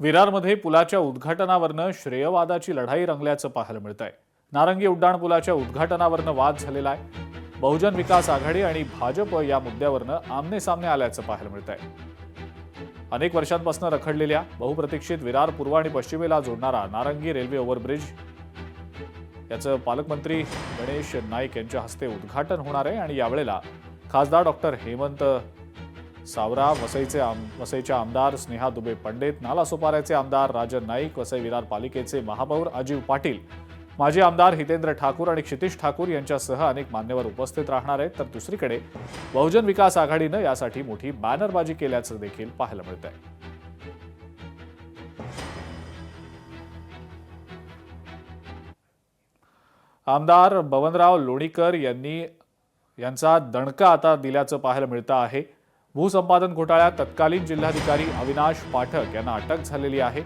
विरारमध्ये पुलाच्या उद्घाटनावरनं श्रेयवादाची लढाई रंगल्याचं पाहायला मिळतंय। नारंगी उड्डाण पुलाच्या उद्घाटनावरनं वाद झालेला आहे। बहुजन विकास आघाडी आणि भाजप या मुद्द्यावरनं आमने सामने आल्याचं पाहायला मिळतंय। अनेक वर्षांपासून रखडलेल्या बहुप्रतीक्षित विरार पूर्व आणि पश्चिमेला जोडणारा नारंगी रेल्वे ओव्हरब्रिज याचं पालकमंत्री गणेश नाईक यांच्या हस्ते उद्घाटन होणार आहे आणि यावेळेला खासदार डॉक्टर हेमंत सावरा, वसईच्या आमदार स्नेहा दुबे पंडित, नालासोपाऱ्याचे आमदार राजन नाईक, वसई विरार पालिकेचे महापौर अजीव पाटील, माजी आमदार हितेंद्र ठाकूर आणि क्षितिश ठाकूर यांच्यासह अनेक मान्यवर उपस्थित राहणार आहेत। तर दुसरीकडे बहुजन विकास आघाडीनं यासाठी मोठी बॅनरबाजी केल्याचं देखील पाहायला मिळत आहे। आमदार बबनराव लोणीकर यांचा दणका आता दिल्याचं पाहायला मिळतं आहे। भूसंपादन घोटाळ्यात तत्कालीन जिल्हाधिकारी अविनाश पाठक यांना अटक झालेली आहे।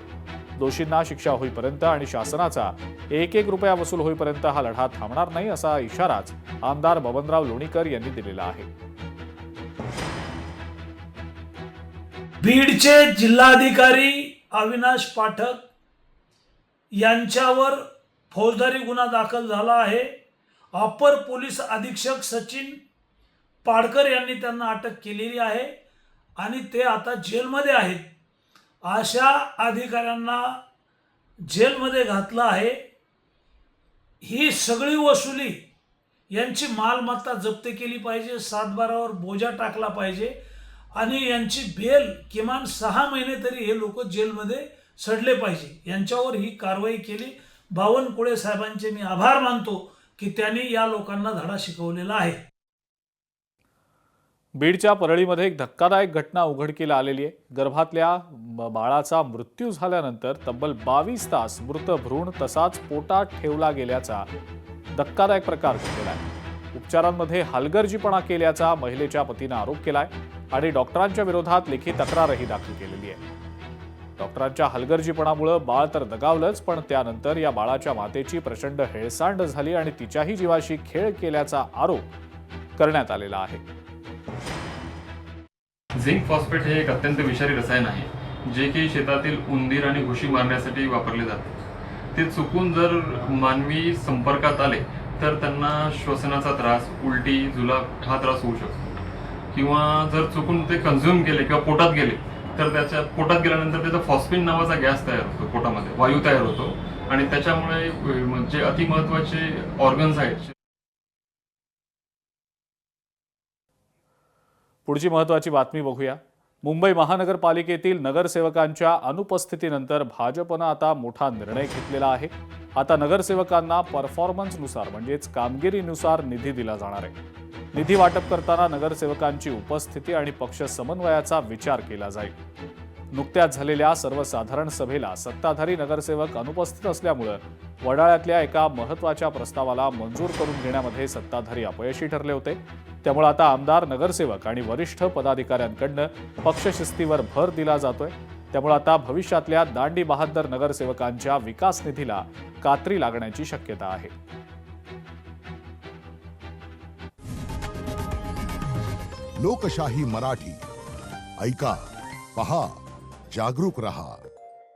दोषींना शिक्षा होईपर्यंत आणि शासनाचा एक रुपया वसूल होईपर्यंत हा लढा थांबणार नाही असा इशाराच आमदार बबनराव लोणीकर यांनी दिलेला आहे। बीडचे जिल्हाधिकारी अविनाश पाठक यांच्यावर फौजदारी गुन्हा दाखल झाला आहे। अपर पोलीस अधीक्षक सचिन पाडकर यांनी त्यांना अटक केलेली आहे आणि ते आता जेलमध्ये आहेत। अशा अधिकाऱ्यांना जेलमध्ये घातलं आहे। ही सगळी वसुली यांची मालमत्ता जप्त केली पाहिजे, सातबारावर बोजा टाकला पाहिजे आणि यांची बेल किमान 6 महिने तरी हे लोक जेलमध्ये सडले पाहिजे। यांच्यावर ही कारवाई केली। बावनकुळे साहेबांचे मी आभार मानतो की त्यांनी या लोकांना धडा शिकवलेला आहे। बीडच्या परळीमध्ये एक धक्कादायक घटना उघडकीला आलेली आहे। गर्भातल्या बाळाचा मृत्यू झाल्यानंतर तब्बल 22 तास मृत भ्रूण तसाच पोटात ठेवला गेल्याचा धक्कादायक प्रकार घडलेला आहे। उपचारांमध्ये हलगर्जीपणा केल्याचा महिलेच्या पतीने आरोप केलाय आणि डॉक्टरांच्या विरोधात लेखी तक्रारही दाखल केलेली आहे। डॉक्टरांच्या हलगर्जीपणामुळे बाळ तर दगावलंच, पण त्यानंतर या बाळाच्या मातेची प्रचंड हेळसांड झाली आणि तिच्याही जीवाशी खेळ केल्याचा आरोप करण्यात आलेला आहे। झिंक फॉस्फेट हे एक अत्यंत विषारी रसायन आहे जे की शेतातील उंदीर आणि घुशी मारण्यासाठी वापरले जाते। ते चुकून जर मानवी संपर्कात आले तर त्यांना श्वसनाचा त्रास, उलटी, जुलाब हा त्रास होऊ शकतो। किंवा जर चुकून ते कंझ्युम केले किंवा पोटात गेले तर त्याच्या पोटात गेल्यानंतर त्याचा फॉस्फिन नावाचा गॅस तयार होतो, पोटामध्ये वायू तयार होतो आणि त्याच्यामुळे जे अतिमहत्वाचे ऑर्गन्स आहेत। पुढची महत्त्वाची बातमी बघूया। मुंबई महानगरपालिकेतील नगरसेवकांच्या अनुपस्थितीनंतर भाजपनं आता मोठा निर्णय घेतलेला आहे। आता नगरसेवकांना परफॉर्मन्सनुसार म्हणजेच कामगिरीनुसार निधी दिला जाणार आहे। निधी वाटप करताना नगरसेवकांची उपस्थिती आणि पक्ष समन्वयाचा विचार केला जाईल। नुकत्याच झालेल्या सर्वसाधारण सभेला सत्ताधारी नगरसेवक अनुपस्थित असल्यामुळे वडाळ्यातल्या एका महत्त्वाच्या प्रस्तावाला मंजूर करून घेण्यामध्ये सत्ताधारी अपयशी ठरले होते। त्यामुळे आता आमदार, नगरसेवक आणि वरिष्ठ पदाधिकाऱ्यांकडून पक्षशिस्तीवर भर दिला जातोय। त्यामुळे आता भविष्यातल्या दांडी बहादर नगरसेवकांच्या विकास निधीला कात्री लागण्याची शक्यता आहे। लोकशाही मराठी ऐका, पहा, जागरूक रहा।